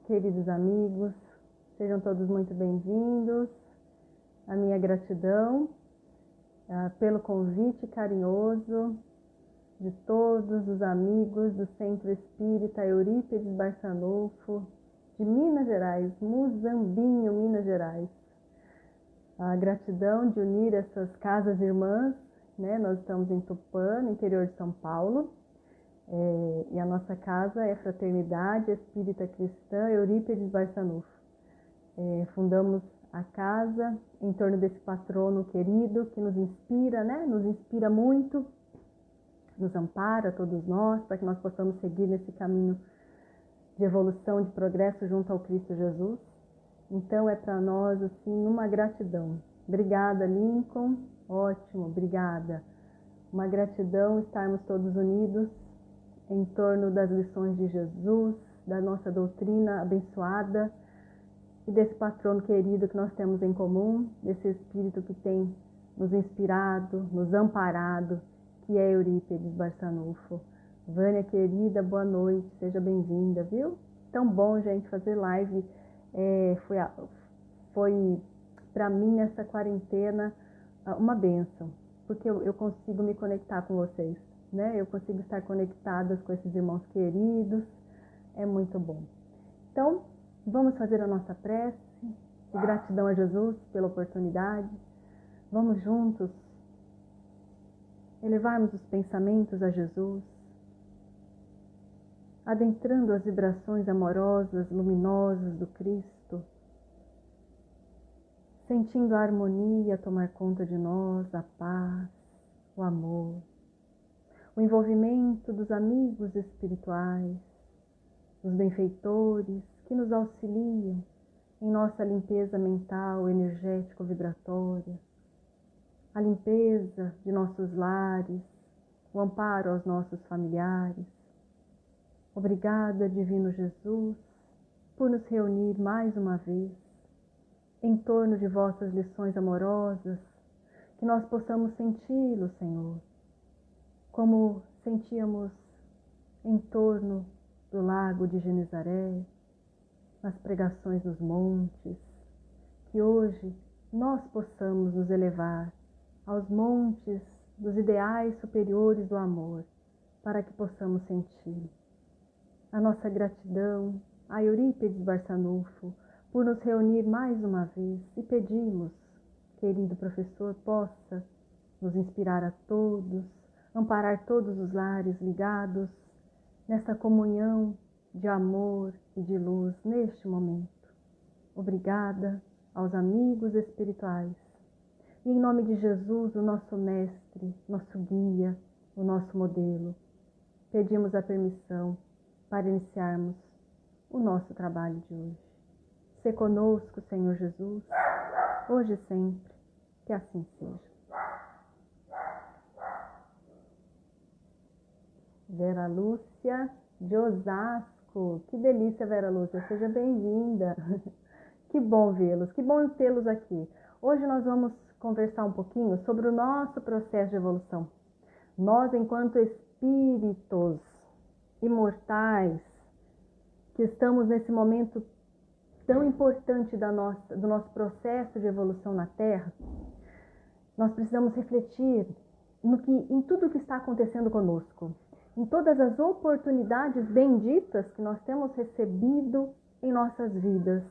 queridos amigos, sejam todos muito bem-vindos. A minha gratidão pelo convite carinhoso de todos os amigos do Centro Espírita Eurípides Barçanufo, de Minas Gerais, Muzambinho, Minas Gerais. A gratidão de unir essas casas irmãs, né? Nós estamos em Tupã, no interior de São Paulo, e a nossa casa é Fraternidade Espírita Cristã Eurípides Barçanufo. Fundamos a casa em torno desse patrono querido que nos inspira, né? Nos inspira muito, nos ampara a todos nós, para que nós possamos seguir nesse caminho de evolução, de progresso junto ao Cristo Jesus. Então é para nós assim uma gratidão. Obrigada, Lincoln. Ótimo, obrigada. Uma gratidão estarmos todos unidos em torno das lições de Jesus, da nossa doutrina abençoada e desse patrono querido que nós temos em comum, desse Espírito que tem nos inspirado, nos amparado, que é Eurípides Barçanufo. Vânia querida, boa noite, seja bem-vinda, viu? Tão bom, gente, fazer live. Foi para mim nessa quarentena uma bênção, porque eu consigo me conectar com vocês, né? Eu consigo estar conectada com esses irmãos queridos, é muito bom. Então, vamos fazer a nossa prece de gratidão a Jesus pela oportunidade. Vamos juntos elevarmos os pensamentos a Jesus, adentrando as vibrações amorosas, luminosas do Cristo, sentindo a harmonia tomar conta de nós, a paz, o amor, o envolvimento dos amigos espirituais, dos benfeitores que nos auxiliam em nossa limpeza mental, energético-vibratória, a limpeza de nossos lares, o amparo aos nossos familiares. Obrigada, Divino Jesus, por nos reunir mais uma vez em torno de vossas lições amorosas, que nós possamos senti-lo, Senhor, como sentíamos em torno do lago de Genezaré, nas pregações dos montes, que hoje nós possamos nos elevar aos montes dos ideais superiores do amor, para que possamos sentir a nossa gratidão a Eurípides Barçanufo por nos reunir mais uma vez e pedimos, querido professor, possa nos inspirar a todos, amparar todos os lares ligados nessa comunhão de amor e de luz neste momento. Obrigada aos amigos espirituais. E em nome de Jesus, o nosso mestre, nosso guia, o nosso modelo, pedimos a permissão para iniciarmos o nosso trabalho de hoje. Se conosco, Senhor Jesus, hoje e sempre, que assim seja. Vera Lúcia de Osasco, que delícia, Vera Lúcia, seja bem-vinda. Que bom vê-los, que bom tê-los aqui. Hoje nós vamos conversar um pouquinho sobre o nosso processo de evolução. Nós, enquanto espíritos imortais, que estamos nesse momento tão importante do nosso processo de evolução na Terra, nós precisamos refletir em tudo o que está acontecendo conosco, em todas as oportunidades benditas que nós temos recebido em nossas vidas,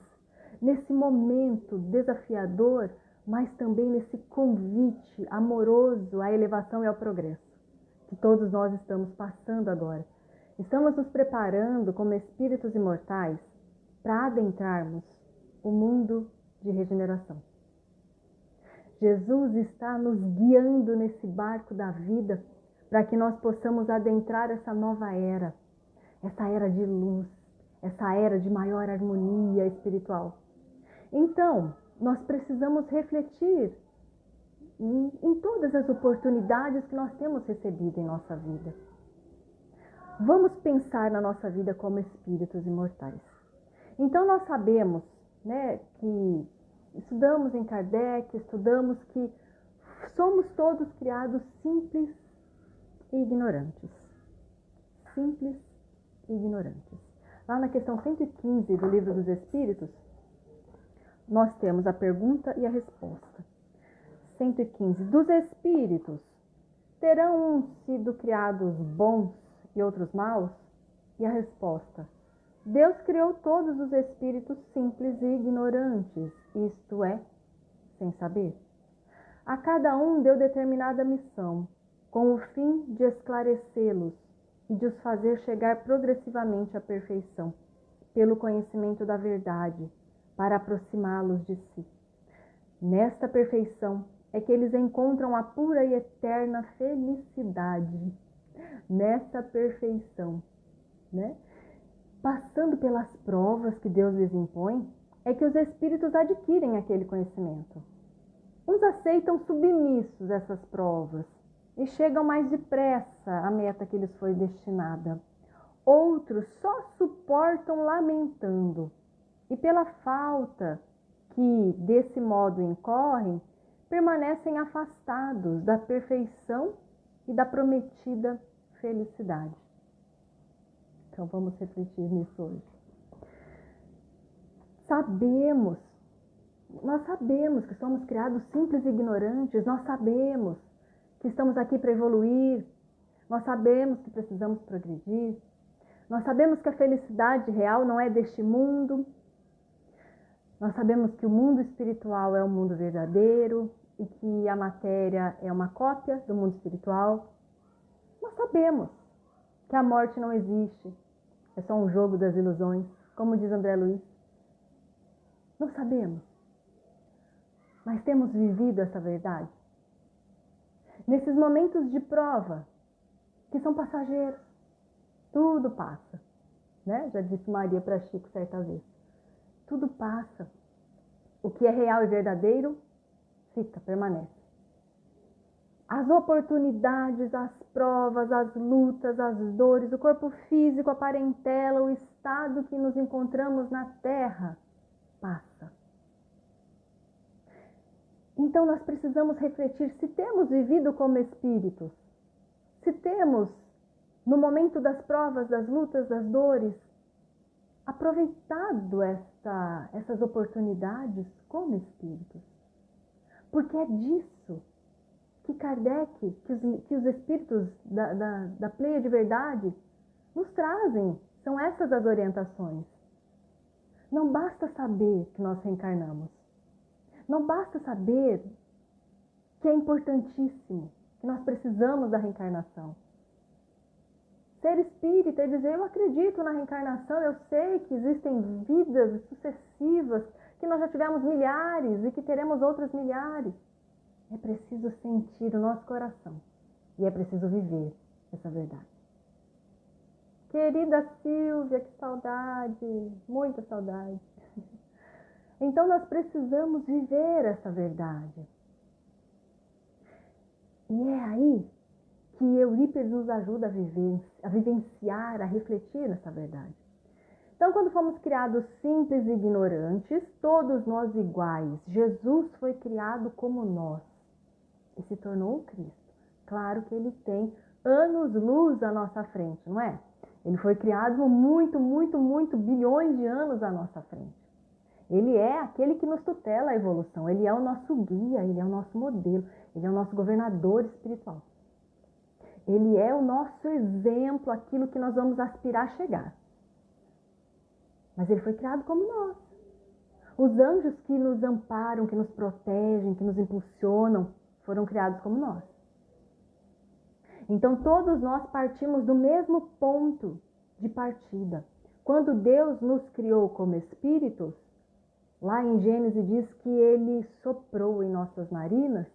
nesse momento desafiador, mas também nesse convite amoroso à elevação e ao progresso, que todos nós estamos passando agora. Estamos nos preparando como espíritos imortais para adentrarmos o mundo de regeneração. Jesus está nos guiando nesse barco da vida para que nós possamos adentrar essa nova era, essa era de luz, essa era de maior harmonia espiritual. Então, nós precisamos refletir em todas as oportunidades que nós temos recebido em nossa vida. Vamos pensar na nossa vida como espíritos imortais. Então nós sabemos, né, que estudamos em Kardec, estudamos que somos todos criados simples e ignorantes. Simples e ignorantes. Lá na questão 115 do Livro dos Espíritos, nós temos a pergunta e a resposta. 115. Dos espíritos, terão sido criados bons e outros maus? E a resposta: Deus criou todos os espíritos simples e ignorantes, isto é, sem saber. A cada um deu determinada missão, com o fim de esclarecê-los e de os fazer chegar progressivamente à perfeição, pelo conhecimento da verdade, para aproximá-los de si. Nesta perfeição é que eles encontram a pura e eterna felicidade. Nesta perfeição, né? Passando pelas provas que Deus lhes impõe, é que os espíritos adquirem aquele conhecimento. Uns aceitam submissos essas provas e chegam mais depressa à meta que lhes foi destinada. Outros só suportam lamentando e pela falta que desse modo incorrem, permanecem afastados da perfeição e da prometida felicidade. Então vamos refletir nisso hoje. Nós sabemos que somos criados simples e ignorantes, nós sabemos que estamos aqui para evoluir, nós sabemos que precisamos progredir, nós sabemos que a felicidade real não é deste mundo, nós sabemos que o mundo espiritual é o mundo verdadeiro e que a matéria é uma cópia do mundo espiritual. Nós sabemos que a morte não existe, é só um jogo das ilusões, como diz André Luiz. Nós sabemos, mas temos vivido essa verdade? Nesses momentos de prova, que são passageiros, tudo passa, né? Já disse Maria para Chico certa vez. Tudo passa. O que é real e verdadeiro, fica, permanece. As oportunidades, as provas, as lutas, as dores, o corpo físico, a parentela, o estado que nos encontramos na Terra, passa. Então nós precisamos refletir se temos vivido como espíritos, se temos, no momento das provas, das lutas, das dores, aproveitado essas oportunidades como espíritos. Porque é disso que Kardec, que os espíritos da pleia de verdade nos trazem. São essas as orientações. Não basta saber que nós reencarnamos. Não basta saber que é importantíssimo, que nós precisamos da reencarnação. Ser espírita é dizer, eu acredito na reencarnação, eu sei que existem vidas sucessivas, que nós já tivemos milhares e que teremos outras milhares. É preciso sentir o nosso coração e é preciso viver essa verdade. Querida Silvia, que saudade, muita saudade. Então nós precisamos viver essa verdade. E é aí que Eurípides nos ajuda a vivenciar, a refletir nessa verdade. Então, quando fomos criados simples e ignorantes, todos nós iguais, Jesus foi criado como nós e se tornou o Cristo. Claro que ele tem anos-luz à nossa frente, não é? Ele foi criado muito bilhões de anos à nossa frente. Ele é aquele que nos tutela a evolução, ele é o nosso guia, ele é o nosso modelo, ele é o nosso governador espiritual. Ele é o nosso exemplo, aquilo que nós vamos aspirar a chegar. Mas ele foi criado como nós. Os anjos que nos amparam, que nos protegem, que nos impulsionam, foram criados como nós. Então todos nós partimos do mesmo ponto de partida. Quando Deus nos criou como espíritos, lá em Gênesis diz que ele soprou em nossas narinas,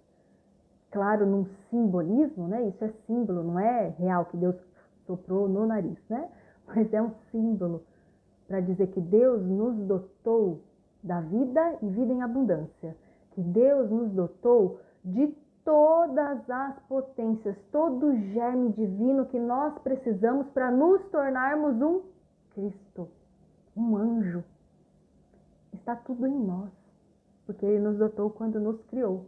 claro, num simbolismo, né? Isso é símbolo, não é real que Deus soprou no nariz, né? Mas é um símbolo para dizer que Deus nos dotou da vida e vida em abundância. Que Deus nos dotou de todas as potências, todo o germe divino que nós precisamos para nos tornarmos um Cristo, um anjo. Está tudo em nós, porque Ele nos dotou quando nos criou,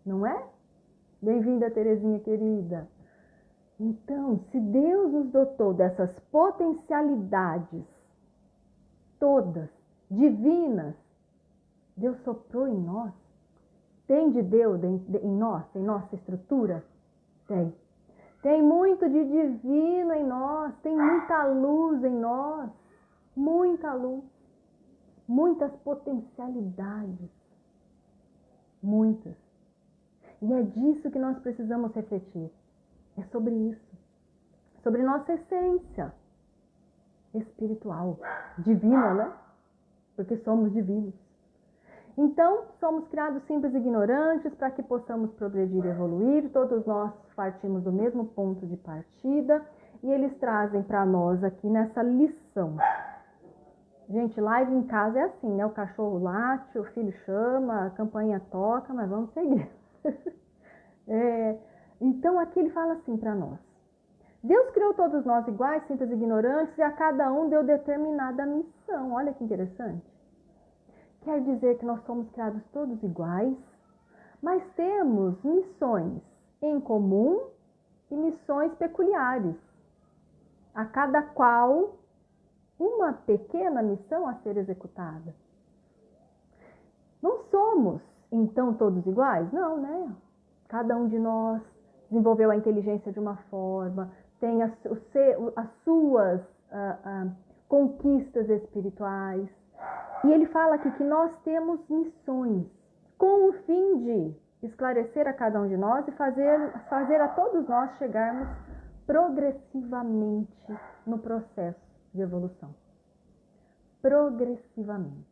não é? Bem-vinda, Terezinha querida. Então, se Deus nos dotou dessas potencialidades todas, divinas, Deus soprou em nós. Tem de Deus em nós, em nossa estrutura? Tem. Tem muito de divino em nós, tem muita luz em nós, muita luz, muitas potencialidades, muitas. E é disso que nós precisamos refletir. É sobre isso, sobre nossa essência espiritual, divina, né? Porque somos divinos. Então, somos criados simples e ignorantes para que possamos progredir e evoluir. Todos nós partimos do mesmo ponto de partida e eles trazem para nós aqui nessa lição. Gente, live em casa é assim, né? O cachorro late, o filho chama, a campainha toca, mas vamos seguir. Então, aqui ele fala assim para nós. Deus criou todos nós iguais, simples e ignorantes, e a cada um deu determinada missão. Olha que interessante. Quer dizer que nós somos criados todos iguais, mas temos missões em comum e missões peculiares. A cada qual uma pequena missão a ser executada. Não somos, então, todos iguais? Não, né? Cada um de nós desenvolveu a inteligência de uma forma, tem as suas conquistas espirituais. E ele fala aqui que nós temos missões com o fim de esclarecer a cada um de nós e fazer a todos nós chegarmos progressivamente no processo de evolução. Progressivamente.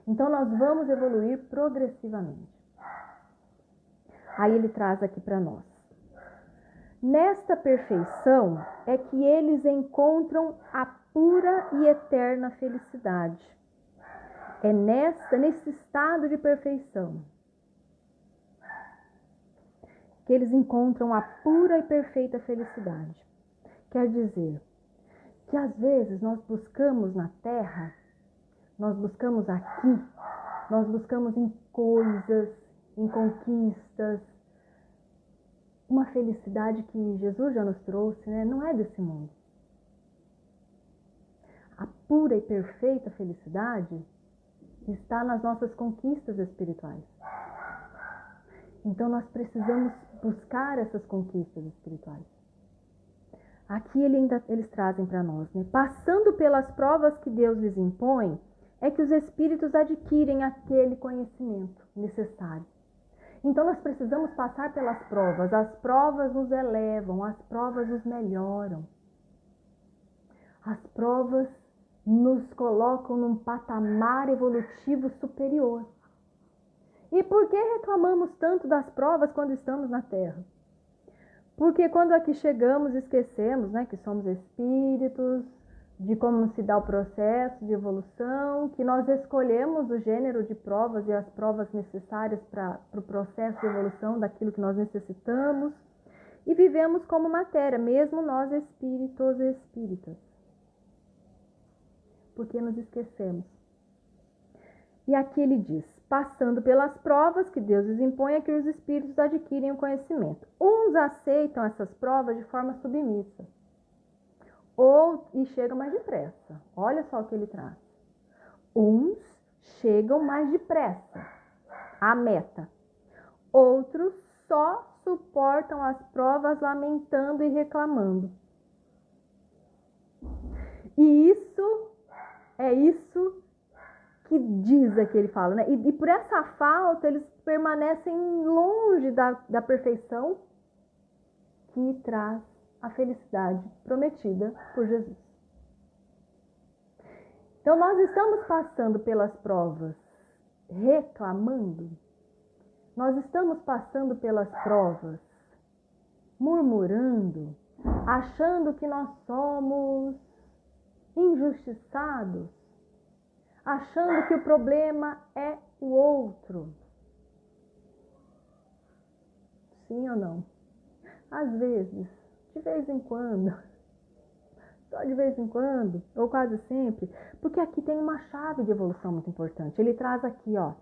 Então nós vamos evoluir progressivamente. Aí ele traz aqui para nós. Nesta perfeição é que eles encontram a pura e eterna felicidade. É nesse estado de perfeição que eles encontram a pura e perfeita felicidade. Quer dizer que às vezes nós buscamos na Terra, nós buscamos aqui, nós buscamos em coisas, em conquistas, uma felicidade que Jesus já nos trouxe, né? Não é desse mundo. A pura e perfeita felicidade está nas nossas conquistas espirituais. Então nós precisamos buscar essas conquistas espirituais. Aqui eles trazem para nós, né? Passando pelas provas que Deus lhes impõe, é que os espíritos adquirem aquele conhecimento necessário. Então nós precisamos passar pelas provas. As provas nos elevam, as provas nos melhoram. As provas nos colocam num patamar evolutivo superior. E por que reclamamos tanto das provas quando estamos na Terra? Porque quando aqui chegamos, esquecemos, né, que somos espíritos, de como se dá o processo de evolução, que nós escolhemos o gênero de provas e as provas necessárias para o processo de evolução daquilo que nós necessitamos, e vivemos como matéria, mesmo nós espíritos e espíritas. Porque nos esquecemos. E aqui ele diz, passando pelas provas que Deus lhes impõe, é que os espíritos adquirem o conhecimento. Uns aceitam essas provas de forma submissa, e chegam mais depressa. Olha só o que ele traz. Uns chegam mais depressa à meta. Outros só suportam as provas lamentando e reclamando. E isso que diz aqui, ele fala, né? E por essa falta, eles permanecem longe da perfeição que traz a felicidade prometida por Jesus. Então, nós estamos passando pelas provas reclamando, nós estamos passando pelas provas murmurando, achando que nós somos injustiçados, achando que o problema é o outro. Sim ou não? Às vezes, de vez em quando, só de vez em quando, ou quase sempre, porque aqui tem uma chave de evolução muito importante. Ele traz aqui, ó,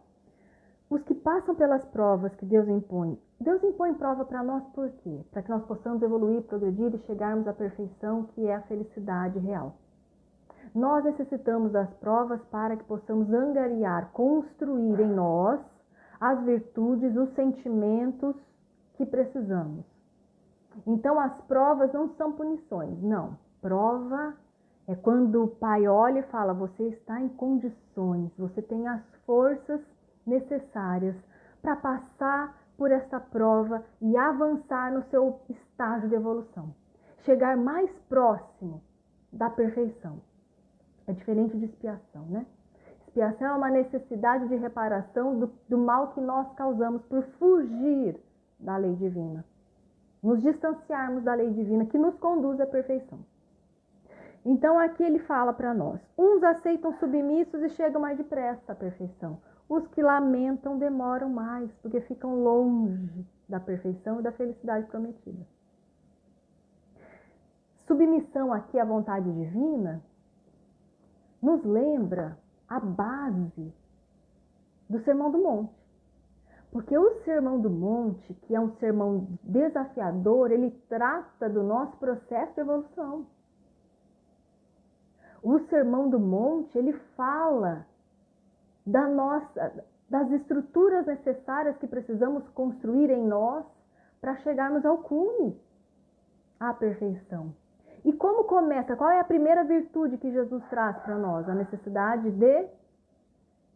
os que passam pelas provas que Deus impõe. Deus impõe prova para nós por quê? Para que nós possamos evoluir, progredir e chegarmos à perfeição, que é a felicidade real. Nós necessitamos das provas para que possamos angariar, construir em nós as virtudes, os sentimentos que precisamos. Então as provas não são punições, não. Prova é quando o Pai olha e fala, você está em condições, você tem as forças necessárias para passar por essa prova e avançar no seu estágio de evolução. Chegar mais próximo da perfeição. É diferente de expiação, né? Expiação é uma necessidade de reparação do mal que nós causamos por fugir da lei divina. Nos distanciarmos da lei divina que nos conduz à perfeição. Então aqui ele fala para nós, uns aceitam submissos e chegam mais depressa à perfeição. Os que lamentam demoram mais, porque ficam longe da perfeição e da felicidade prometida. Submissão aqui à vontade divina nos lembra a base do Sermão do Monte. Porque o Sermão do Monte, que é um sermão desafiador, ele trata do nosso processo de evolução. O Sermão do Monte, ele fala das estruturas necessárias que precisamos construir em nós para chegarmos ao cume, à perfeição. E como começa? Qual é a primeira virtude que Jesus traz para nós? A necessidade de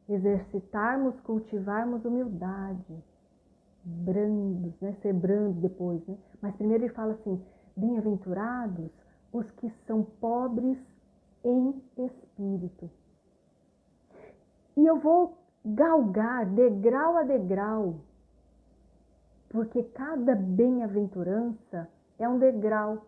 exercitarmos, cultivarmos humildade. Brandos, né? Ser brandos depois, né? Mas primeiro ele fala assim, bem-aventurados os que são pobres em espírito. E eu vou galgar degrau a degrau, porque cada bem-aventurança é um degrau.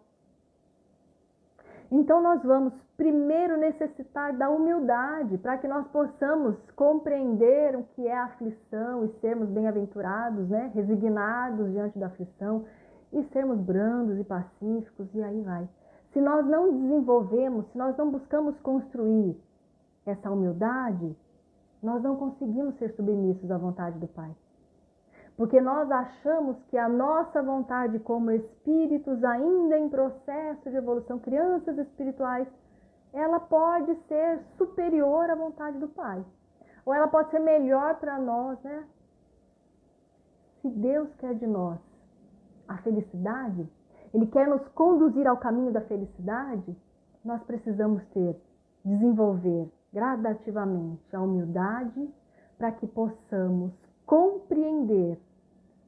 Então nós vamos primeiro necessitar da humildade, para que nós possamos compreender o que é a aflição e sermos bem-aventurados, né? Resignados diante da aflição e sermos brandos e pacíficos, e aí vai. Se nós não desenvolvemos, se nós não buscamos construir essa humildade, nós não conseguimos ser submissos à vontade do Pai. Porque nós achamos que a nossa vontade como espíritos ainda em processo de evolução, crianças espirituais, ela pode ser superior à vontade do Pai. Ou ela pode ser melhor para nós, né? Se Deus quer de nós a felicidade, Ele quer nos conduzir ao caminho da felicidade, nós precisamos desenvolver gradativamente a humildade para que possamos compreender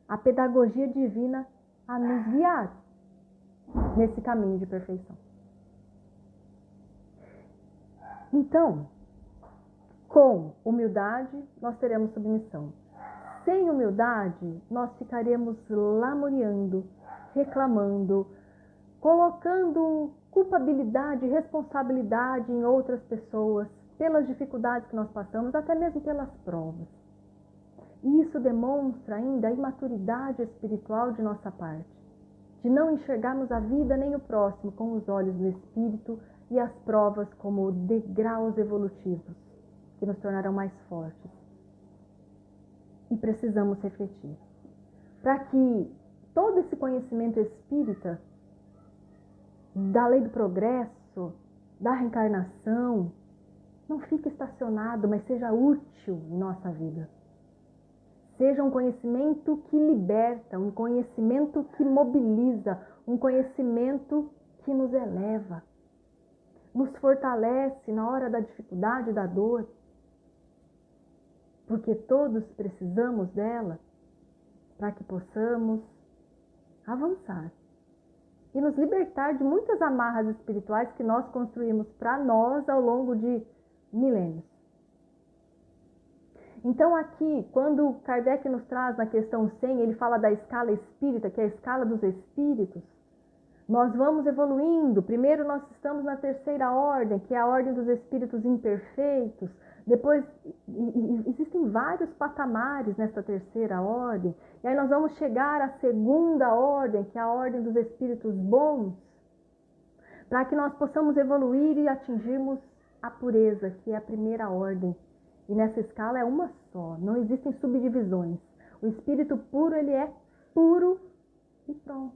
a pedagogia divina a nos guiar nesse caminho de perfeição. Então, com humildade, nós teremos submissão. Sem humildade, nós ficaremos lamuriando, reclamando, colocando culpabilidade e responsabilidade em outras pessoas pelas dificuldades que nós passamos, até mesmo pelas provas. E isso demonstra ainda a imaturidade espiritual de nossa parte, de não enxergarmos a vida nem o próximo com os olhos do espírito e as provas como degraus evolutivos que nos tornarão mais fortes. E precisamos refletir, para que todo esse conhecimento espírita da lei do progresso, da reencarnação, não fique estacionado, mas seja útil em nossa vida. Seja um conhecimento que liberta, um conhecimento que mobiliza, um conhecimento que nos eleva, nos fortalece na hora da dificuldade e da dor, porque todos precisamos dela para que possamos avançar e nos libertar de muitas amarras espirituais que nós construímos para nós ao longo de milênios. Então aqui, quando Kardec nos traz na questão 100, ele fala da escala espírita, que é a escala dos espíritos, nós vamos evoluindo. Primeiro nós estamos na terceira ordem, que é a ordem dos espíritos imperfeitos. Depois existem vários patamares nessa terceira ordem. E aí nós vamos chegar à segunda ordem, que é a ordem dos espíritos bons, para que nós possamos evoluir e atingirmos a pureza, que é a primeira ordem. E nessa escala é uma só, não existem subdivisões. O espírito puro, ele é puro e pronto.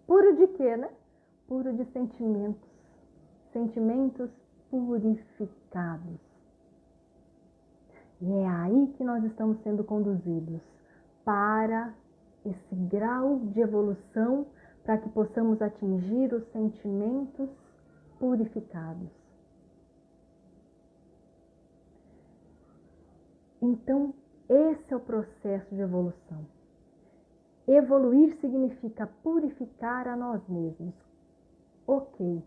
Puro de quê, né? Puro de sentimentos. Sentimentos purificados. E é aí que nós estamos sendo conduzidos para esse grau de evolução, para que possamos atingir os sentimentos purificados. Então, esse é o processo de evolução. Evoluir significa purificar a nós mesmos. Ok,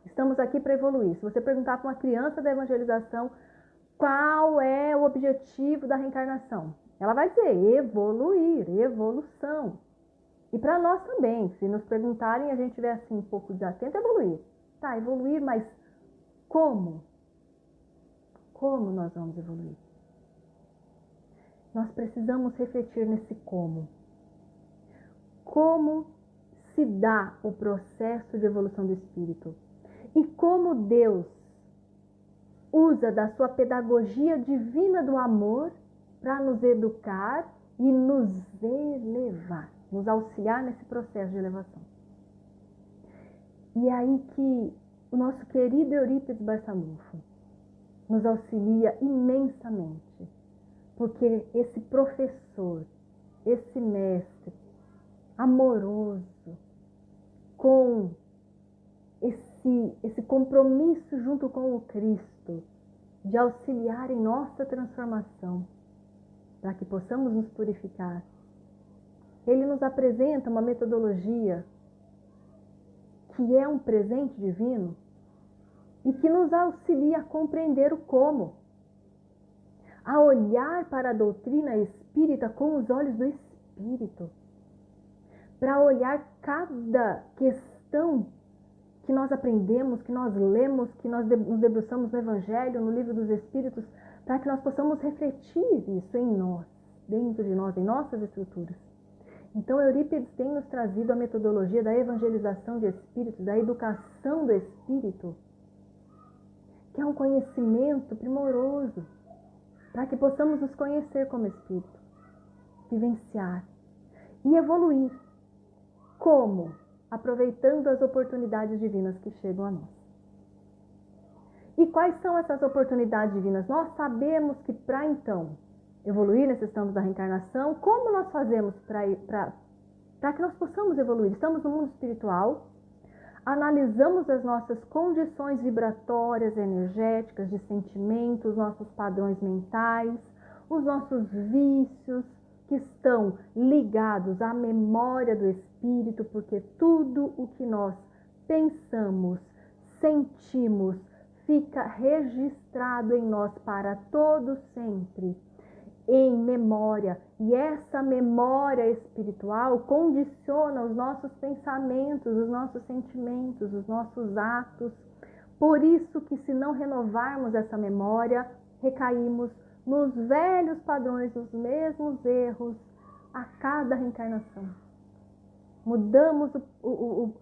estamos aqui para evoluir. Se você perguntar para uma criança da evangelização qual é o objetivo da reencarnação, ela vai dizer evoluir, evolução. E para nós também, se nos perguntarem, a gente tiver assim um pouco desatento, evoluir. Tá, evoluir, mas como? Como nós vamos evoluir? Nós precisamos refletir nesse como. Como se dá o processo de evolução do espírito? E como Deus usa da sua pedagogia divina do amor para nos educar e nos elevar, nos auxiliar nesse processo de elevação. E é aí que o nosso querido Eurípides Barçanufo nos auxilia imensamente, porque esse professor, esse mestre amoroso, com esse compromisso junto com o Cristo, de auxiliar em nossa transformação, para que possamos nos purificar. Ele nos apresenta uma metodologia que é um presente divino e que nos auxilia a compreender o como, a olhar para a doutrina espírita com os olhos do Espírito, para olhar cada questão que nós aprendemos, que nós lemos, que nós nos debruçamos no Evangelho, no Livro dos Espíritos, para que nós possamos refletir isso em nós, dentro de nós, em nossas estruturas. Então, Eurípides tem nos trazido a metodologia da evangelização de espíritos, da educação do espírito, que é um conhecimento primoroso, para que possamos nos conhecer como espírito, vivenciar e evoluir. Como? Aproveitando as oportunidades divinas que chegam a nós. E quais são essas oportunidades divinas? Nós sabemos que para então evoluir, necessitamos da reencarnação. Como nós fazemos para que nós possamos evoluir? Estamos no mundo espiritual, analisamos as nossas condições vibratórias, energéticas, de sentimentos, nossos padrões mentais, os nossos vícios, que estão ligados à memória do espírito, porque tudo o que nós pensamos, sentimos, fica registrado em nós para todo sempre, em memória. E essa memória espiritual condiciona os nossos pensamentos, os nossos sentimentos, os nossos atos. Por isso que, se não renovarmos essa memória, recaímos nos velhos padrões, nos mesmos erros a cada reencarnação. Mudamos o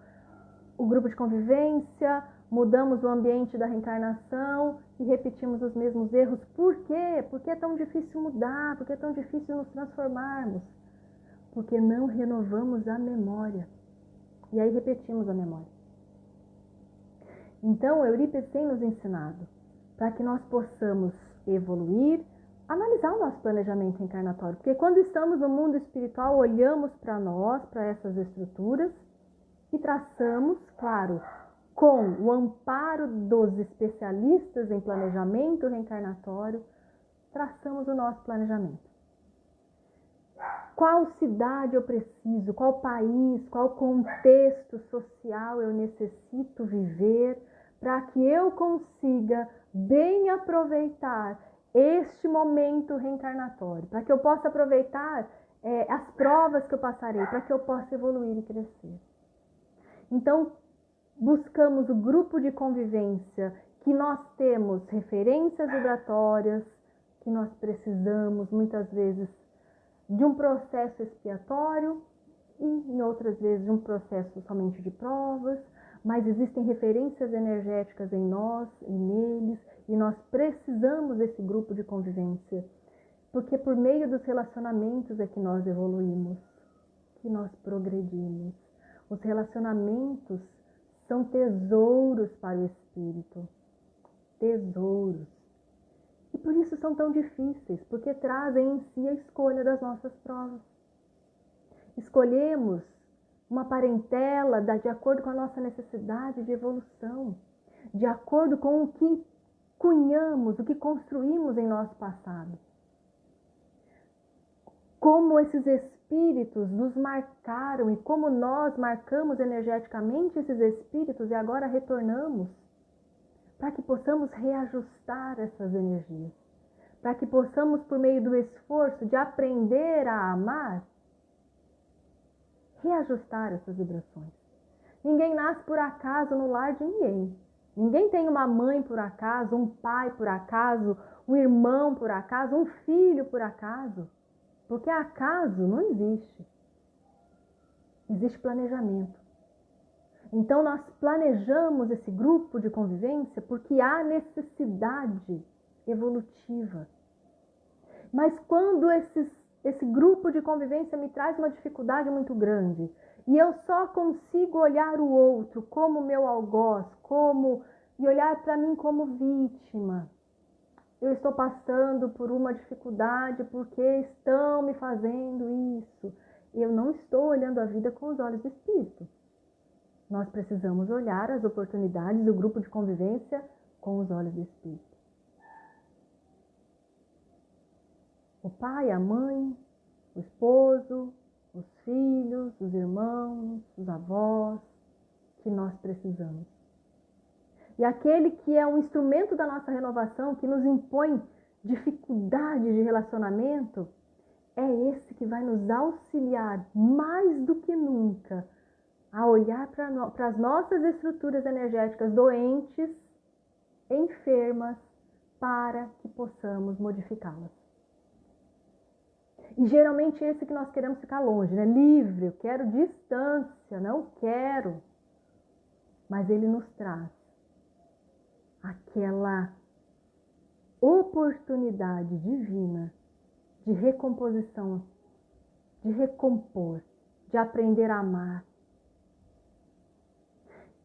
grupo de convivência, mudamos o ambiente da reencarnação e repetimos os mesmos erros. Por quê? Porque é tão difícil mudar, porque é tão difícil nos transformarmos. Porque não renovamos a memória. E aí repetimos a memória. Então, Eurípides tem nos ensinado para que nós possamos evoluir, analisar o nosso planejamento reencarnatório. Porque quando estamos no mundo espiritual, olhamos para nós, para essas estruturas e traçamos, claro, com o amparo dos especialistas em planejamento reencarnatório, traçamos o nosso planejamento. Qual cidade eu preciso? Qual país? Qual contexto social eu necessito viver para que eu consiga bem aproveitar este momento reencarnatório, para que eu possa aproveitar as provas que eu passarei, para que eu possa evoluir e crescer. Então, buscamos o grupo de convivência que nós temos referências vibratórias, que nós precisamos muitas vezes de um processo expiatório e em outras vezes de um processo somente de provas, mas existem referências energéticas em nós e neles, e nós precisamos desse grupo de convivência, porque por meio dos relacionamentos é que nós evoluímos, que nós progredimos. Os relacionamentos são tesouros para o espírito. tesouros. E por isso são tão difíceis, porque trazem em si a escolha das nossas provas. Escolhemos uma parentela de acordo com a nossa necessidade de evolução, de acordo com o que cunhamos, o que construímos em nosso passado. Como esses espíritos nos marcaram e como nós marcamos energeticamente esses espíritos e agora retornamos para que possamos reajustar essas energias, para que possamos, por meio do esforço de aprender a amar, reajustar essas vibrações. Ninguém nasce por acaso no lar de ninguém. Ninguém tem uma mãe por acaso, um pai por acaso, um irmão por acaso, um filho por acaso. Porque acaso não existe. Existe planejamento. Então nós planejamos esse grupo de convivência porque há necessidade evolutiva. Mas quando esse grupo de convivência me traz uma dificuldade muito grande e eu só consigo olhar o outro como meu algoz, e olhar para mim como vítima, eu estou passando por uma dificuldade porque estão me fazendo isso. Eu não estou olhando a vida com os olhos do espírito. Nós precisamos olhar as oportunidades do grupo de convivência com os olhos do espírito. O pai, a mãe, o esposo, os filhos, os irmãos, os avós, que nós precisamos. E aquele que é um instrumento da nossa renovação, que nos impõe dificuldades de relacionamento, é esse que vai nos auxiliar mais do que nunca a olhar para as nossas estruturas energéticas doentes, enfermas, para que possamos modificá-las. E geralmente esse que nós queremos ficar longe, né? Livre, eu quero distância, não quero. Mas ele nos traz aquela oportunidade divina de recomposição, de recompor, de aprender a amar.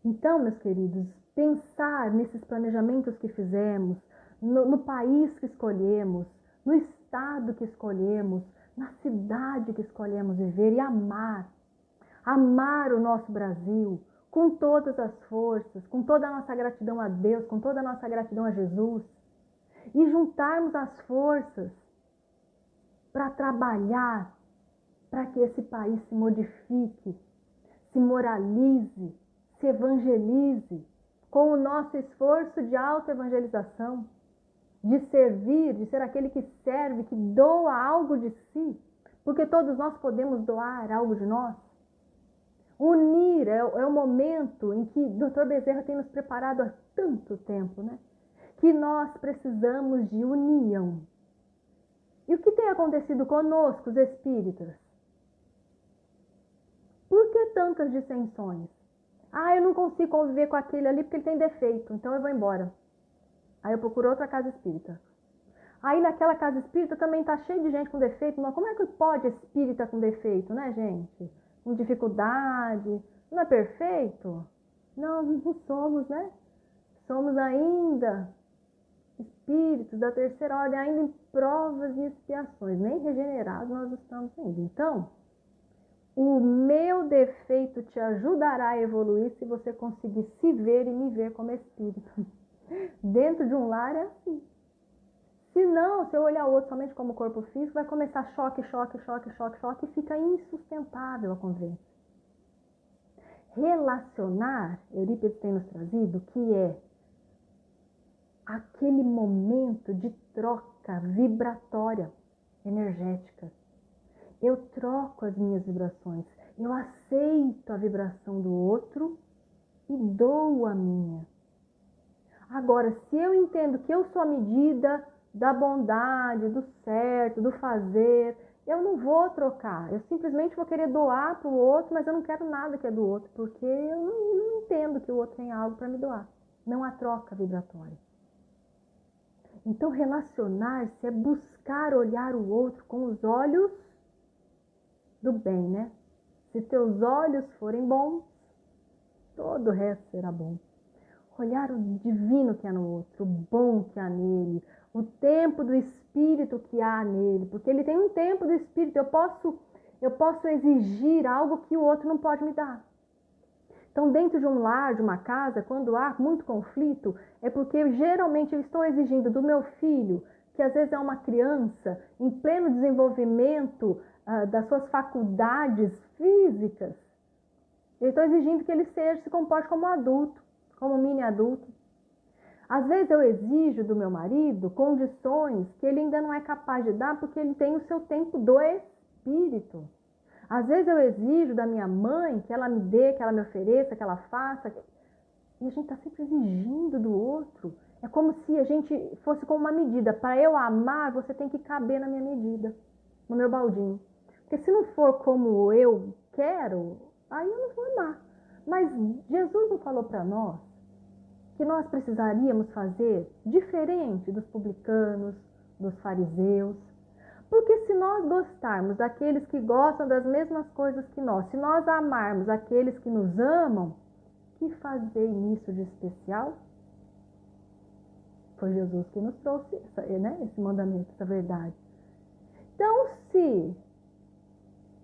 Então, meus queridos, pensar nesses planejamentos que fizemos, no país que escolhemos, no estado que escolhemos, na cidade que escolhemos viver e amar o nosso Brasil com todas as forças, com toda a nossa gratidão a Deus, com toda a nossa gratidão a Jesus, e juntarmos as forças para trabalhar para que esse país se modifique, se moralize, se evangelize, com o nosso esforço de autoevangelização, de servir, de ser aquele que serve, que doa algo de si, porque todos nós podemos doar algo de nós. Unir é o momento em que o Dr. Bezerra tem nos preparado há tanto tempo, né? Que nós precisamos de união. E o que tem acontecido conosco, os espíritas? Por que tantas dissensões? Eu não consigo conviver com aquele ali porque ele tem defeito, então eu vou embora. Aí eu procuro outra casa espírita. Aí naquela casa espírita também está cheio de gente com defeito. Mas como é que pode espírita com defeito, né, gente? Com dificuldade, não é perfeito? Não somos, né? Somos ainda espíritos da terceira ordem, ainda em provas e expiações, nem regenerados nós estamos ainda. Então, o meu defeito te ajudará a evoluir se você conseguir se ver e me ver como espírito. Dentro de um lar é assim. Se não, se eu olhar o outro somente como corpo físico, vai começar choque e fica insustentável a convivência. Relacionar, Eurípides tem nos trazido, que é aquele momento de troca vibratória, energética. Eu troco as minhas vibrações, eu aceito a vibração do outro e dou a minha. Agora, se eu entendo que eu sou a medida da bondade, do certo, do fazer, eu não vou trocar. Eu simplesmente vou querer doar para o outro, mas eu não quero nada que é do outro, porque eu não entendo que o outro tem algo para me doar. Não há troca vibratória. Então, relacionar-se é buscar olhar o outro com os olhos do bem, né? Se teus olhos forem bons, todo o resto será bom. olhar o divino que há no outro, o bom que há nele, o tempo do Espírito que há nele, porque ele tem um tempo do Espírito, eu posso exigir algo que o outro não pode me dar. Então, dentro de um lar, de uma casa, quando há muito conflito, é porque geralmente eu estou exigindo do meu filho, que às vezes é uma criança em pleno desenvolvimento das suas faculdades físicas, eu estou exigindo que ele se comporte como um adulto, como um mini adulto. Às vezes eu exijo do meu marido condições que ele ainda não é capaz de dar porque ele tem o seu tempo do Espírito. Às vezes eu exijo da minha mãe que ela me dê, que ela me ofereça, que ela faça. E a gente está sempre exigindo do outro. É como se a gente fosse com uma medida. Para eu amar, você tem que caber na minha medida, no meu baldinho. Porque se não for como eu quero, aí eu não vou amar. Mas Jesus não falou para nós que nós precisaríamos fazer diferente dos publicanos, dos fariseus. Porque se nós gostarmos daqueles que gostam das mesmas coisas que nós, se nós amarmos aqueles que nos amam, que fazer nisso de especial? Foi Jesus que nos trouxe esse mandamento, essa verdade. Então, se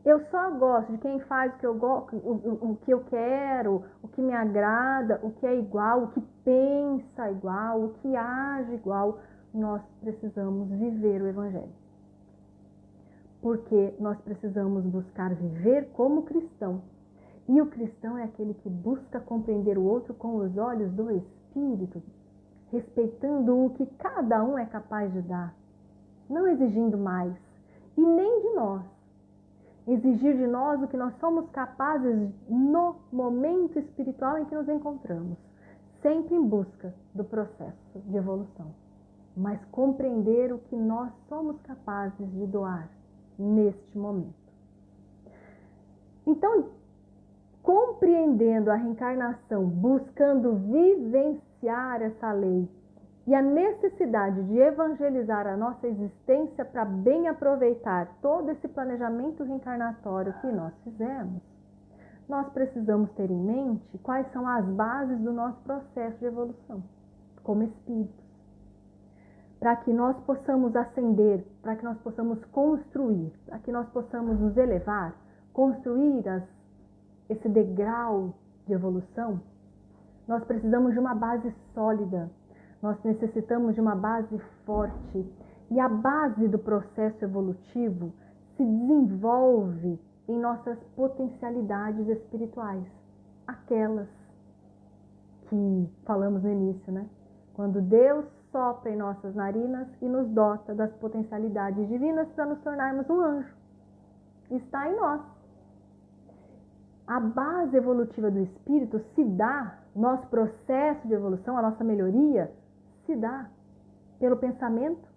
eu só gosto de quem faz o que eu gosto, o que eu quero, o que me agrada, o que é igual, o que pensa igual, o que age igual, nós precisamos viver o Evangelho. Porque nós precisamos buscar viver como cristão. E o cristão é aquele que busca compreender o outro com os olhos do Espírito, respeitando o que cada um é capaz de dar, não exigindo mais, e nem de nós. Exigir de nós o que nós somos capazes no momento espiritual em que nos encontramos, sempre em busca do processo de evolução, mas compreender o que nós somos capazes de doar neste momento. Então, compreendendo a reencarnação, buscando vivenciar essa lei e a necessidade de evangelizar a nossa existência para bem aproveitar todo esse planejamento reencarnatório que nós fizemos, nós precisamos ter em mente quais são as bases do nosso processo de evolução como espíritos, para que nós possamos ascender, para que nós possamos construir, para que nós possamos nos elevar, construir esse degrau de evolução. Nós precisamos de uma base sólida, nós necessitamos de uma base forte. E a base do processo evolutivo se desenvolve em nossas potencialidades espirituais, aquelas que falamos no início, né? Quando Deus sopra em nossas narinas e nos dota das potencialidades divinas para nos tornarmos um anjo. Está em nós. A base evolutiva do espírito se dá, nosso processo de evolução, a nossa melhoria, se dá pelo pensamento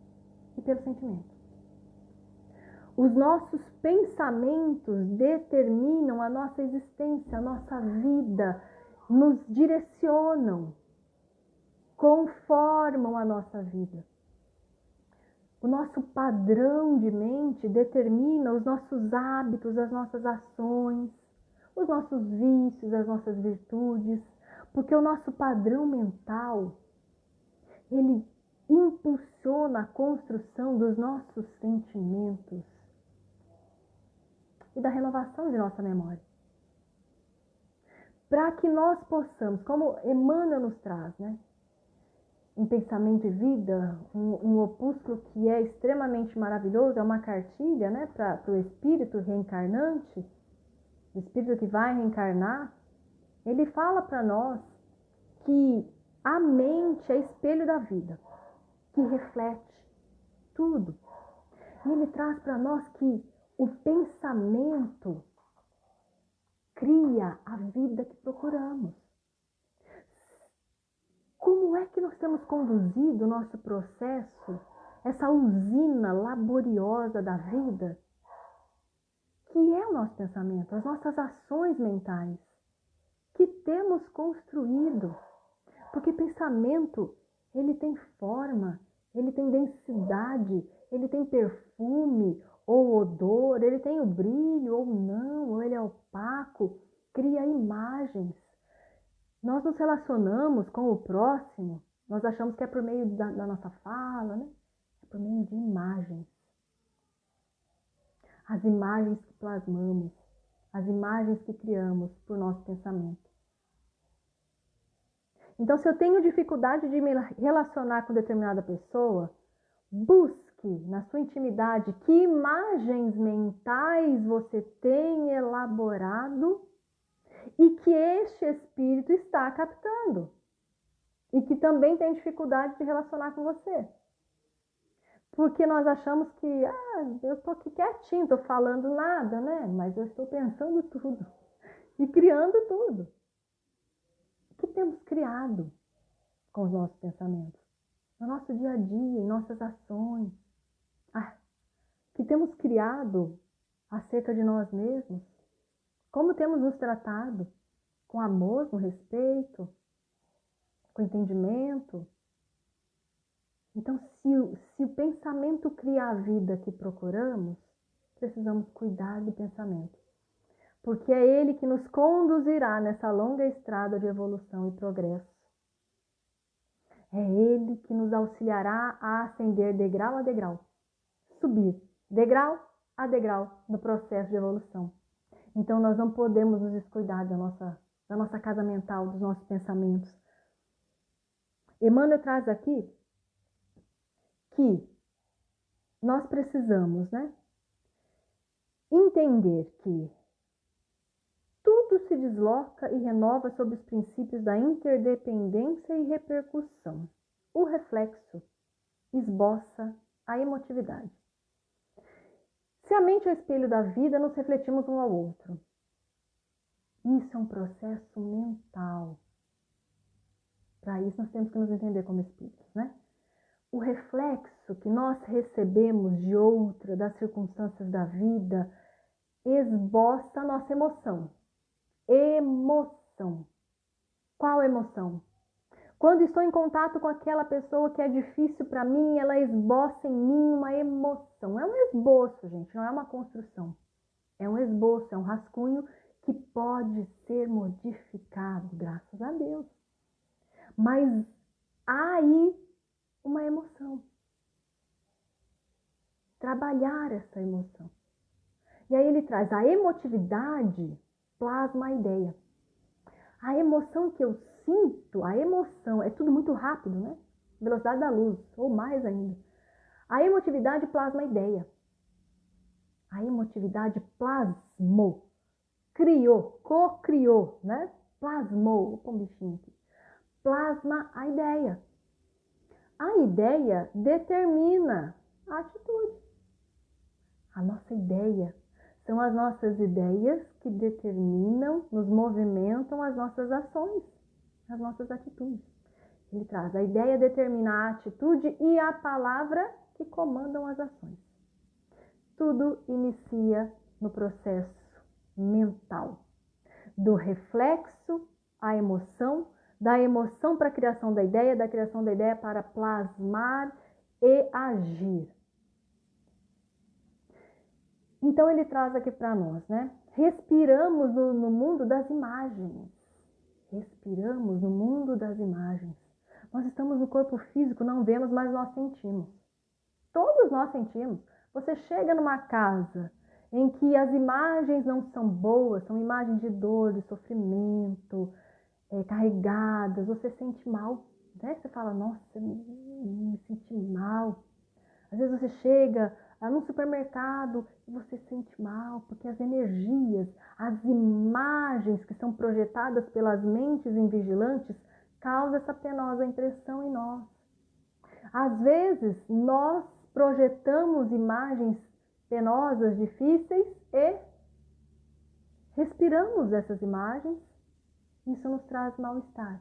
e pelo sentimento. Os nossos pensamentos determinam a nossa existência, a nossa vida, nos direcionam, conformam a nossa vida. O nosso padrão de mente determina os nossos hábitos, as nossas ações, os nossos vícios, as nossas virtudes, porque o nosso padrão mental, ele impulsiona a construção dos nossos sentimentos e da renovação de nossa memória. Para que nós possamos, como Emmanuel nos traz, né? Em Pensamento e Vida, um opúsculo que é extremamente maravilhoso, é uma cartilha, né, para o espírito reencarnante, o espírito que vai reencarnar. Ele fala para nós que a mente é espelho da vida, que reflete tudo. E ele traz para nós que o pensamento cria a vida que procuramos. Como é que nós temos conduzido o nosso processo, essa usina laboriosa da vida, que é o nosso pensamento, as nossas ações mentais, que temos construído? Porque pensamento, ele tem forma, ele tem densidade, ele tem perfume ou odor, ele tem o brilho ou não, ou ele é opaco, cria imagens. Nós nos relacionamos com o próximo, nós achamos que é por meio da nossa fala, né? É por meio de imagens. As imagens que plasmamos, as imagens que criamos por nosso pensamento. Então, se eu tenho dificuldade de me relacionar com determinada pessoa, busque na sua intimidade que imagens mentais você tem elaborado e que este espírito está captando. E que também tem dificuldade de se relacionar com você. Porque nós achamos que, eu estou aqui quietinho, estou falando nada, né? Mas eu estou pensando tudo e criando tudo. O que temos criado com os nossos pensamentos? No nosso dia a dia, em nossas ações. Que temos criado acerca de nós mesmos? Como temos nos tratado? Com amor, com respeito, com entendimento? Então, se o pensamento cria a vida que procuramos, precisamos cuidar do pensamento. Porque é ele que nos conduzirá nessa longa estrada de evolução e progresso. É ele que nos auxiliará a ascender degrau a degrau. Subir degrau a degrau no processo de evolução. Então, nós não podemos nos descuidar da nossa casa mental, dos nossos pensamentos. Emmanuel traz aqui que nós precisamos, né, entender que tudo se desloca e renova sob os princípios da interdependência e repercussão. O reflexo esboça a emotividade. Se a mente é o espelho da vida, nos refletimos um ao outro. Isso é um processo mental. Para isso, nós temos que nos entender como espíritos, né? O reflexo que nós recebemos de outra, das circunstâncias da vida, esboça a nossa emoção. Emoção. Qual emoção? Quando estou em contato com aquela pessoa que é difícil para mim, ela esboça em mim uma emoção. É um esboço, gente, não é uma construção. É um esboço, é um rascunho que pode ser modificado, graças a Deus. Mas há aí uma emoção. Trabalhar essa emoção. E aí ele traz a emotividade, plasma a ideia. A emoção que eu sinto, a emoção, é tudo muito rápido, né? Velocidade da luz, ou mais ainda. A emotividade plasma a ideia. A emotividade plasmou, criou, co-criou, né? Plasmou, vou pôr um bichinho aqui. Plasma a ideia. A ideia determina a atitude. A nossa ideia. São as nossas ideias que determinam, nos movimentam as nossas ações, as nossas atitudes. Ele traz a ideia determina a atitude e a palavra que comandam as ações. Tudo inicia no processo mental. Do reflexo à emoção, da emoção para a criação da criação da ideia para plasmar e agir. Então ele traz aqui para nós, né? Respiramos no mundo das imagens. Respiramos no mundo das imagens. Nós estamos no corpo físico, não vemos, mas nós sentimos. Todos nós sentimos. Você chega numa casa em que as imagens não são boas, são imagens de dor, de sofrimento, carregadas, você sente mal. Né? Você fala, nossa, eu me senti mal. Às vezes você chega num supermercado e você sente mal, porque as energias, as imagens que são projetadas pelas mentes invigilantes causam essa penosa impressão em nós. Às vezes nós projetamos imagens penosas, difíceis e respiramos essas imagens. Isso nos traz mal-estar,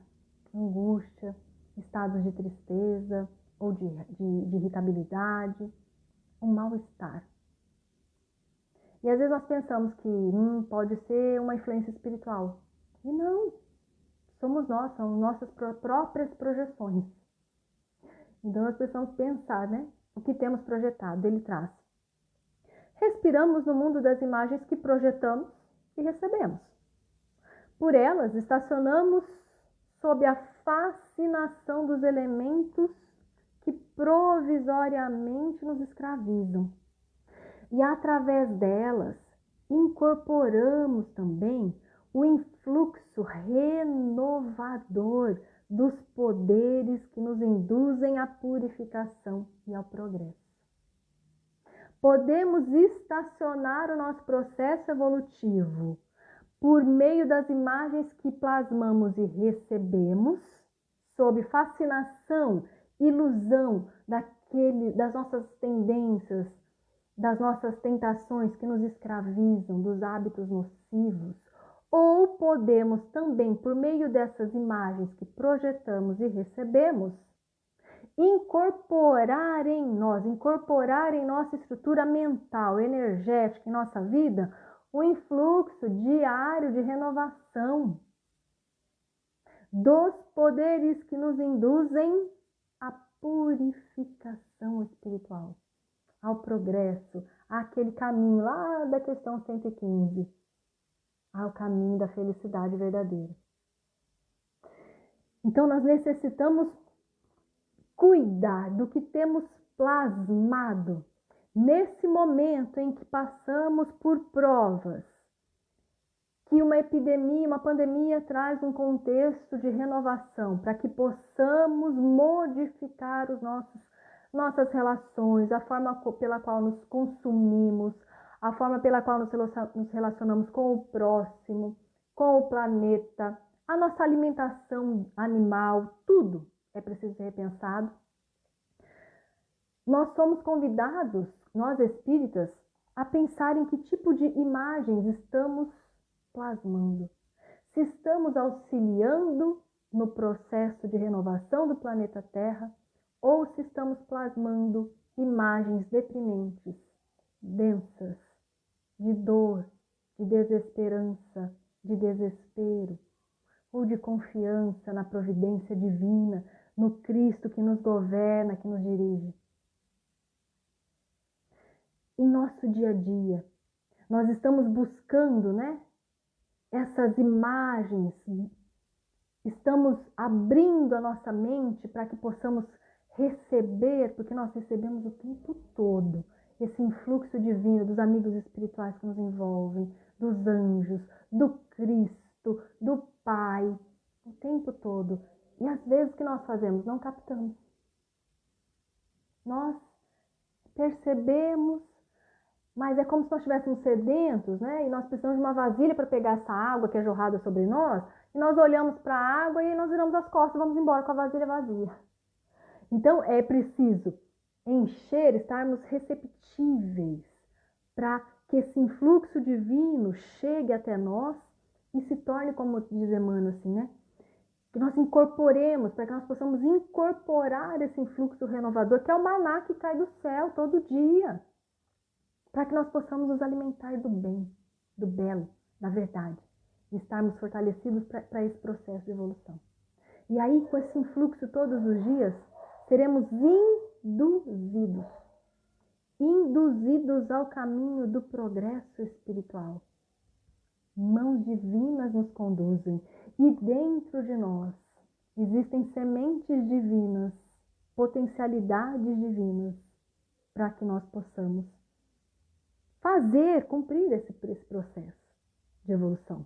angústia, estados de tristeza ou de irritabilidade, um mal-estar. E às vezes nós pensamos que pode ser uma influência espiritual. E não, somos nós, são nossas próprias projeções. Então nós precisamos pensar, né? O que temos projetado, ele traz. Respiramos no mundo das imagens que projetamos e recebemos. Por elas estacionamos sob a fascinação dos elementos que provisoriamente nos escravizam. E através delas, incorporamos também o influxo renovador dos poderes que nos induzem à purificação e ao progresso. Podemos estacionar o nosso processo evolutivo por meio das imagens que plasmamos e recebemos, sob fascinação, ilusão das nossas tendências, das nossas tentações que nos escravizam, dos hábitos nocivos, ou podemos também, por meio dessas imagens que projetamos e recebemos, incorporar em nossa estrutura mental, energética, em nossa vida, o influxo diário de renovação dos poderes que nos induzem à purificação espiritual, ao progresso, àquele caminho lá da questão 115, ao caminho da felicidade verdadeira. Então nós necessitamos cuidar do que temos plasmado nesse momento em que passamos por provas, que uma epidemia, uma pandemia traz um contexto de renovação para que possamos modificar nossas relações, a forma pela qual nos consumimos, a forma pela qual nos relacionamos com o próximo, com o planeta, a nossa alimentação animal, tudo é preciso ser repensado. Nós somos convidados, nós espíritas, a pensar em que tipo de imagens estamos plasmando. Se estamos auxiliando no processo de renovação do planeta Terra ou se estamos plasmando imagens deprimentes, densas, de dor, de desesperança, de desespero, ou de confiança na providência divina, no Cristo que nos governa, que nos dirige. Em nosso dia a dia, nós estamos buscando, essas imagens, estamos abrindo a nossa mente para que possamos receber, porque nós recebemos o tempo todo esse influxo divino dos amigos espirituais que nos envolvem, dos anjos, do Cristo, do Pai, o tempo todo. E às vezes o que nós fazemos? Não captamos. Nós percebemos, mas é como se nós estivéssemos sedentos, e nós precisamos de uma vasilha para pegar essa água que é jorrada sobre nós, e nós olhamos para a água e nós viramos as costas e vamos embora com a vasilha vazia. Então é preciso encher, estarmos receptíveis para que esse influxo divino chegue até nós e se torne, como diz Emmanuel, assim, que nós incorporemos, para que nós possamos incorporar esse influxo renovador, que é o maná que cai do céu todo dia, para que nós possamos nos alimentar do bem, do belo, da verdade, e estarmos fortalecidos para esse processo de evolução. E aí, com esse influxo todos os dias, seremos induzidos ao caminho do progresso espiritual. Mãos divinas nos conduzem e dentro de nós existem sementes divinas, potencialidades divinas, para que nós possamos cumprir esse processo de evolução.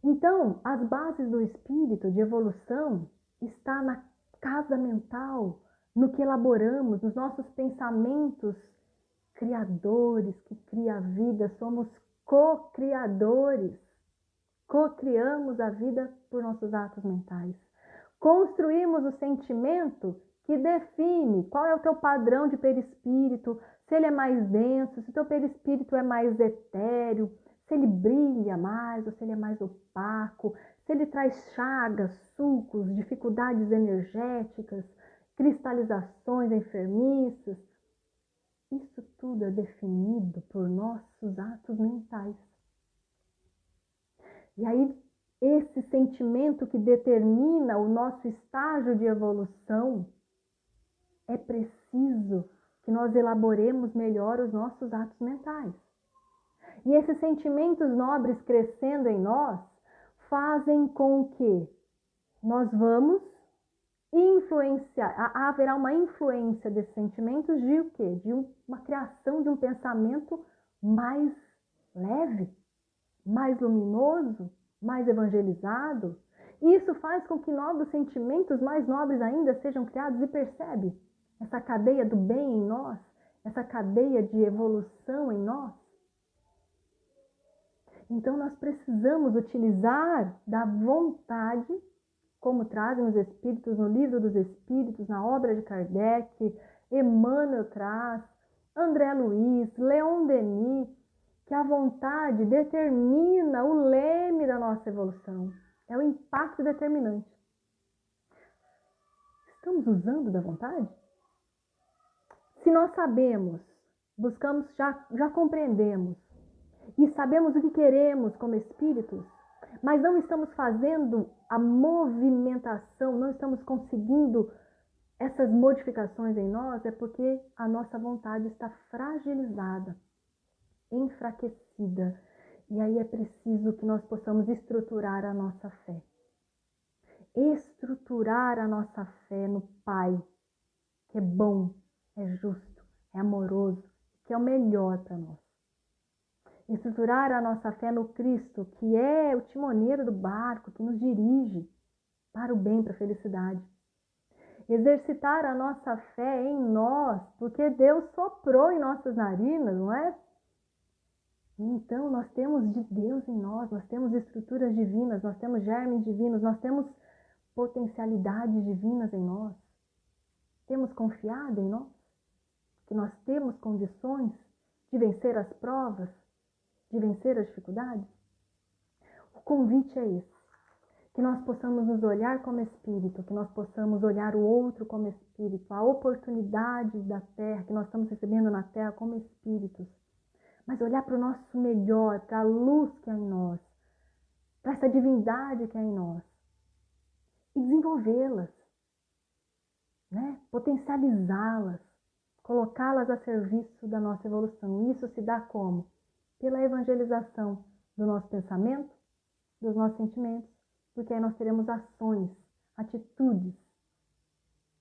Então, as bases do espírito de evolução está na casa mental, no que elaboramos, nos nossos pensamentos criadores, que cria a vida, somos co-criadores, co-criamos a vida por nossos atos mentais. Construímos o sentimento que define qual é o teu padrão de perispírito, se ele é mais denso, se o teu perispírito é mais etéreo, se ele brilha mais ou se ele é mais opaco, se ele traz chagas, sulcos, dificuldades energéticas, cristalizações enfermiças. Isso tudo é definido por nossos atos mentais. E aí, esse sentimento que determina o nosso estágio de evolução, é preciso que nós elaboremos melhor os nossos atos mentais. E esses sentimentos nobres crescendo em nós fazem com que nós vamos influenciar, haverá uma influência desses sentimentos de o quê? De uma criação de um pensamento mais leve, mais luminoso, mais evangelizado. E isso faz com que novos sentimentos mais nobres ainda sejam criados, e percebe essa cadeia do bem em nós, essa cadeia de evolução em nós. Então nós precisamos utilizar da vontade, como trazem os Espíritos no Livro dos Espíritos, na obra de Kardec, Emmanuel traz, André Luiz, Leon Denis, que a vontade determina o leme da nossa evolução. É o impacto determinante. Estamos usando da vontade? Se nós sabemos, buscamos, já compreendemos e sabemos o que queremos como espíritos, mas não estamos fazendo a movimentação, não estamos conseguindo essas modificações em nós, é porque a nossa vontade está fragilizada, enfraquecida. E aí é preciso que nós possamos estruturar a nossa fé. Estruturar a nossa fé no Pai, que é bom, é justo, é amoroso, que é o melhor para nós. Estruturar a nossa fé no Cristo, que é o timoneiro do barco, que nos dirige para o bem, para a felicidade. Exercitar a nossa fé em nós, porque Deus soprou em nossas narinas, não é? Então, nós temos de Deus em nós, nós temos estruturas divinas, nós temos germes divinos, nós temos potencialidades divinas em nós. Temos confiado em nós, que nós temos condições de vencer as provas, de vencer as dificuldades? O convite é esse, que nós possamos nos olhar como espírito, que nós possamos olhar o outro como espírito, a oportunidade da Terra, que nós estamos recebendo na Terra como espíritos, mas olhar para o nosso melhor, para a luz que há em nós, para essa divindade que há em nós, e desenvolvê-las, né? Potencializá-las, colocá-las a serviço da nossa evolução. Isso se dá como? Pela evangelização do nosso pensamento, dos nossos sentimentos, porque aí nós teremos ações, atitudes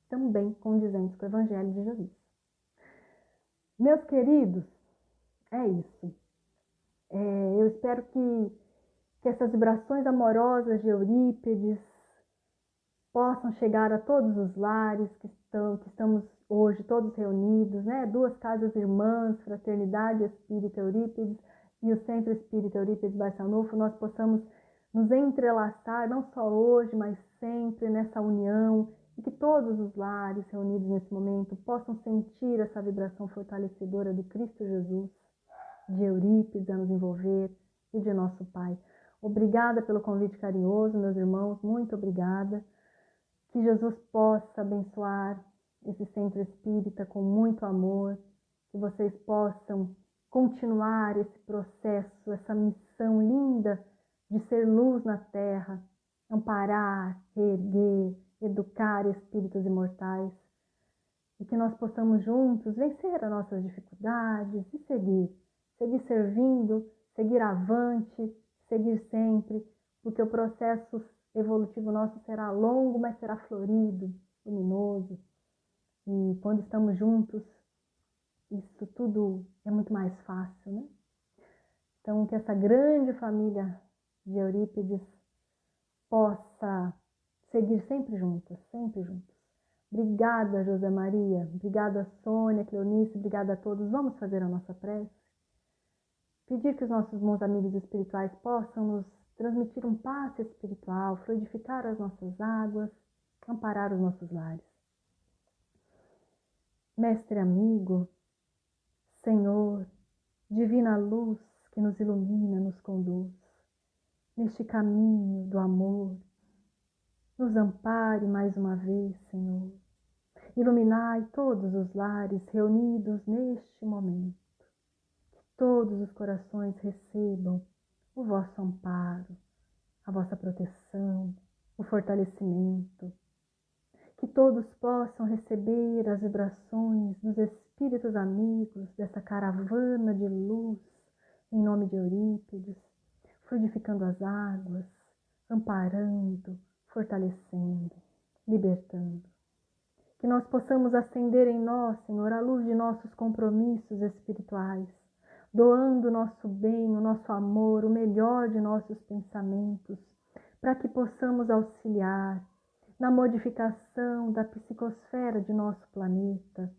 também condizentes com o Evangelho de Jesus. Meus queridos, é isso. Eu espero que essas vibrações amorosas de Eurípides possam chegar a todos os lares que estamos hoje todos reunidos, né? 2 casas irmãs, Fraternidade Espírita Eurípides e o Centro Espírita Eurípides Barçanufo, nós possamos nos entrelaçar, não só hoje, mas sempre nessa união, e que todos os lares reunidos nesse momento possam sentir essa vibração fortalecedora do Cristo Jesus, de Eurípides a nos envolver e de nosso Pai. Obrigada pelo convite carinhoso, meus irmãos, muito obrigada. Que Jesus possa abençoar esse centro espírita com muito amor, que vocês possam continuar esse processo, essa missão linda de ser luz na terra, amparar, reerguer, educar espíritos imortais, e que nós possamos juntos vencer as nossas dificuldades e seguir servindo, seguir avante, seguir sempre, porque o processo evolutivo nosso será longo, mas será florido, luminoso. E quando estamos juntos, isso tudo é muito mais fácil, né? Então, que essa grande família de Eurípides possa seguir sempre juntas, sempre juntos. Obrigada, José Maria. Obrigada, Sônia, Cleonice. Obrigada a todos. Vamos fazer a nossa prece. Pedir que os nossos bons amigos espirituais possam nos transmitir um passe espiritual, fluidificar as nossas águas, amparar os nossos lares. Mestre amigo, Senhor, divina luz que nos ilumina, nos conduz, neste caminho do amor, nos ampare mais uma vez, Senhor. Iluminai todos os lares reunidos neste momento. Que todos os corações recebam o vosso amparo, a vossa proteção, o fortalecimento. Que todos possam receber as vibrações dos espíritos amigos dessa caravana de luz, em nome de Eurípides, fluidificando as águas, amparando, fortalecendo, libertando. Que nós possamos acender em nós, Senhor, a luz de nossos compromissos espirituais, doando o nosso bem, o nosso amor, o melhor de nossos pensamentos, para que possamos auxiliar na modificação da psicosfera de nosso planeta,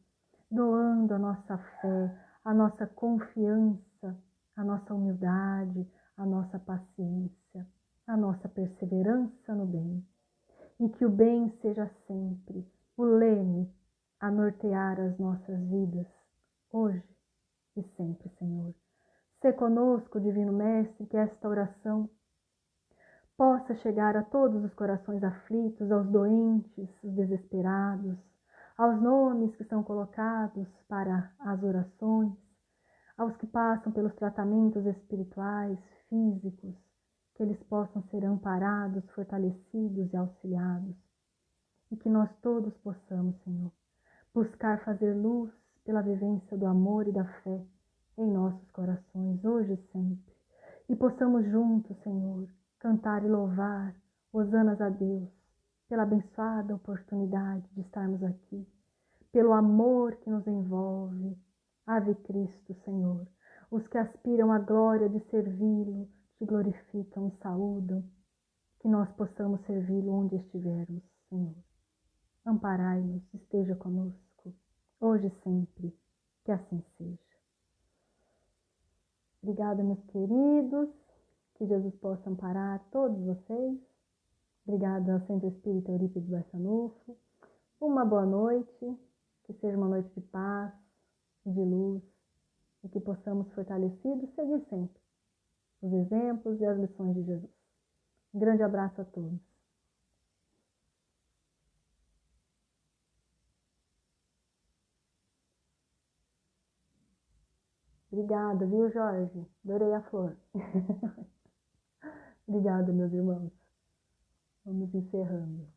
doando a nossa fé, a nossa confiança, a nossa humildade, a nossa paciência, a nossa perseverança no bem. E que o bem seja sempre o leme a nortear as nossas vidas, hoje e sempre, Senhor. Sê conosco, Divino Mestre, que esta oração possa chegar a todos os corações aflitos, aos doentes, os desesperados, aos nomes que são colocados para as orações, aos que passam pelos tratamentos espirituais, físicos, que eles possam ser amparados, fortalecidos e auxiliados. E que nós todos possamos, Senhor, buscar fazer luz pela vivência do amor e da fé em nossos corações, hoje e sempre. E possamos juntos, Senhor, cantar e louvar, hosanas a Deus, pela abençoada oportunidade de estarmos aqui, pelo amor que nos envolve. Ave Cristo, Senhor. Os que aspiram à glória de servi-lo, te glorificam e saúdam. Que nós possamos servi-lo onde estivermos, Senhor. Amparai-nos, esteja conosco, hoje e sempre, que assim seja. Obrigada, meus queridos, que Jesus possa amparar todos vocês. Obrigada ao Centro Espírita Eurípides Barçanufo. Uma boa noite, que seja uma noite de paz, de luz, e que possamos, fortalecidos, seguir sempre os exemplos e as lições de Jesus. Um grande abraço a todos. Obrigada, viu, Jorge? Adorei a flor. Obrigada, meus irmãos. Vamos encerrando.